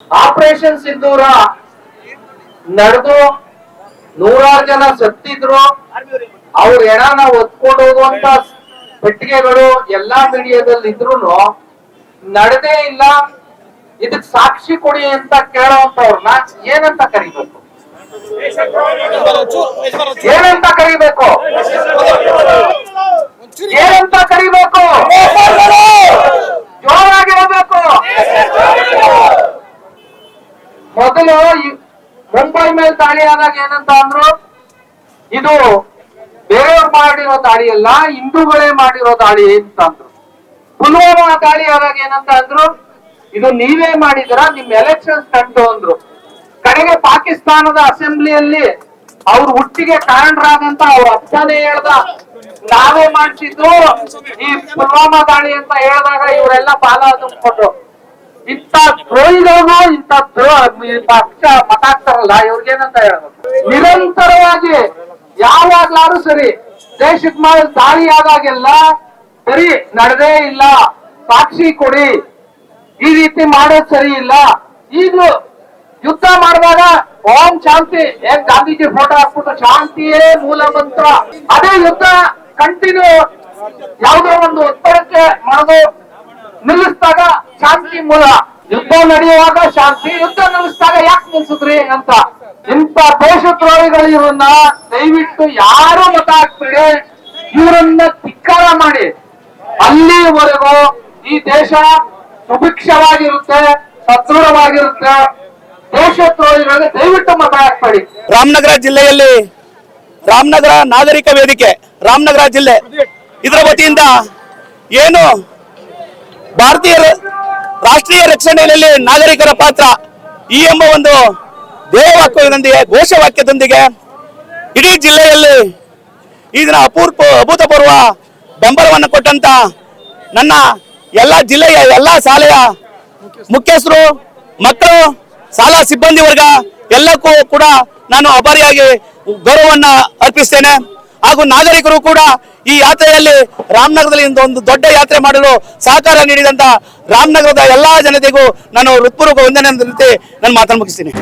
Operation ಸಿಂಧೂರ ನಡೆದು ನೂರಾರು ಜನ ಸತ್ತಿದ್ರು. ಅವ್ರ ಹೆಣನ ಹೊತ್ಕೊಂಡು ಹೋಗುವಂತ ಪೆಟ್ಟಿಗೆಗಳು ಎಲ್ಲಾ ಮೀಡಿಯಾದಲ್ಲಿ ಇದ್ರು ನಡೆದೇ ಇಲ್ಲ. ಇದಕ್ ಸಾಕ್ಷಿ ಕೊಡಿ ಅಂತ ಕೇಳೋವಂತವ್ರನ್ನ ಏನಂತ ಕರಿಬೇಕು? ಏನಂತ ಕರಿಬೇಕು? ಏನಂತ ಕರಿಬೇಕು? ಜೋರಾಗಿರಬೇಕು. ಮೊದಲು ಮುಂಬೈ ಮೇಲೆ ದಾಳಿ ಆದಾಗ ಏನಂತ ಅಂದ್ರು, ಇದು ಬೇರೆಯವ್ರು ಮಾಡಿರೋ ದಾಳಿ ಅಲ್ಲ, ಹಿಂದೂಗಳೇ ಮಾಡಿರೋ ದಾಳಿ ಅಂತ ಅಂದ್ರು. ಪುಲ್ವಾಮಾ ದಾಳಿ ಆದಾಗ ಏನಂತ ಅಂದ್ರು, ಇದು ನೀವೇ ಮಾಡಿದಿರ, ನಿಮ್ ಎಲೆಕ್ಷನ್ ಸ್ಟಂಟ್ ಅಂದ್ರು. ಕಡೆಗೆ ಪಾಕಿಸ್ತಾನದ ಅಸೆಂಬ್ಲಿಯಲ್ಲಿ ಅವ್ರ ಹುಟ್ಟಿಗೆ ಕಾರಣರಾದಂತ ಅವ್ರ ಅಪ್ಪನೇ ಹೇಳ್ದ, ನಾವೇ ಮಾಡ್ಸಿದ್ದು ಈ ಪುಲ್ವಾಮಾ ದಾಳಿ ಅಂತ ಹೇಳಿದಾಗ ಇವರೆಲ್ಲ ಬಾಲ ತುಂಬಿಕೊಂಡ್ರು. ಇಂಥ ದ್ರೋಹಿಗಳಿಗೂ ಇಂಥ ಪಕ್ಷ ಮತ ಹಾಕ್ತಾರಲ್ಲ, ಇವ್ರಿಗೇನಂತ ಹೇಳ್ಬೇಕು? ನಿರಂತರವಾಗಿ ಯಾವಾಗ್ಲಾರು ಸರಿ ದೇಶದ ಮೇಲೆ ದಾಳಿ ಆದಾಗೆಲ್ಲ ಸರಿ ನಡೆದೇ ಇಲ್ಲ, ಸಾಕ್ಷಿ ಕೊಡಿ, ಈ ರೀತಿ ಮಾಡೋದ್ ಸರಿ ಇಲ್ಲ. ಈಗ್ಲೂ ಯುದ್ಧ ಮಾಡಿದಾಗ ಓಂ ಶಾಂತಿ, ಏನ್ ಗಾಂಧೀಜಿ ಫೋಟೋ ಹಾಕ್ಬಿಟ್ಟು ಶಾಂತಿಯೇ ಮೂಲ ಮಂತ್ರ, ಅದೇ ಯುದ್ಧ ಕಂಟಿನ್ಯೂ ಯಾವುದೋ ಒಂದು ಒತ್ತಡಕ್ಕೆ ಮಾಡೋದು ನಿಲ್ಲಿಸಿದಾಗ ಶಾಂತಿ ಮೂಲ. ಯುದ್ಧ ನಡೆಯುವಾಗ ಶಾಂತಿ, ಯುದ್ಧ ನಿಲ್ಲಿಸಿದಾಗ ಯಾಕೆ ನಿಲ್ಸಿದ್ರಿ ಅಂತ. ಇಂಥ ದೇಶದ್ರೋಹಿಗಳು ಇವನ್ನ ದಯವಿಟ್ಟು ಯಾರು ಮತ ಹಾಕ್ಬೇಡಿ, ಇವರನ್ನ ಧಿಕ್ಕಾರ ಮಾಡಿ. ಅಲ್ಲಿವರೆಗೂ ಈ ದೇಶ ಸುಭಿಕ್ಷವಾಗಿರುತ್ತೆ, ಸದೃಢವಾಗಿರುತ್ತೆ. ದೇಶದ್ರೋಹಿಗಳಿಗೆ ದಯವಿಟ್ಟು ಮತ ಹಾಕ್ಬೇಡಿ. ರಾಮನಗರ ಜಿಲ್ಲೆಯಲ್ಲಿ ರಾಮನಗರ ನಾಗರಿಕ ವೇದಿಕೆ, ರಾಮನಗರ ಜಿಲ್ಲೆ, ಇದರ ವತಿಯಿಂದ ಏನು ಭಾರತೀಯ ರಾಷ್ಟ್ರೀಯ ರಕ್ಷಣೆಯಲ್ಲಿ ನಾಗರಿಕರ ಪಾತ್ರ ಈ ಎಂಬ ಒಂದು ಧ್ಯೇಯವಾಕ್ಯದೊಂದಿಗೆ, ಘೋಷವಾಕ್ಯದೊಂದಿಗೆ ಇಡೀ ಜಿಲ್ಲೆಯಲ್ಲಿ ಈ ದಿನ ಅಭೂತಪೂರ್ವ ಬೆಂಬಲವನ್ನು ಕೊಟ್ಟಂತ ನನ್ನ ಎಲ್ಲ ಜಿಲ್ಲೆಯ ಎಲ್ಲ ಶಾಲೆಯ ಮುಖ್ಯಸ್ಥರು, ಮಕ್ಕಳು, ಶಾಲಾ ಸಿಬ್ಬಂದಿ ವರ್ಗ ಎಲ್ಲಕ್ಕೂ ಕೂಡ ನಾನು ಅಭಾರಿಯಾಗಿ ಗೌರವವನ್ನು ಅರ್ಪಿಸ್ತೇನೆ. ಹಾಗೂ ನಾಗರಿಕರು ಕೂಡ ಈ ಯಾತ್ರೆಯಲ್ಲಿ ರಾಮನಗರದಲ್ಲಿ ಒಂದು ದೊಡ್ಡ ಯಾತ್ರೆ ಮಾಡಲು ಸಹಕಾರ ನೀಡಿದಂತ ರಾಮನಗರದ ಎಲ್ಲಾ ಜನತೆಗೂ ನಾನು ಹೃತ್ಪೂರ್ವಕ ವಂದನೆ ನಾನು ಮಾತನ್ನು ಮುಗಿಸ್ತೀನಿ.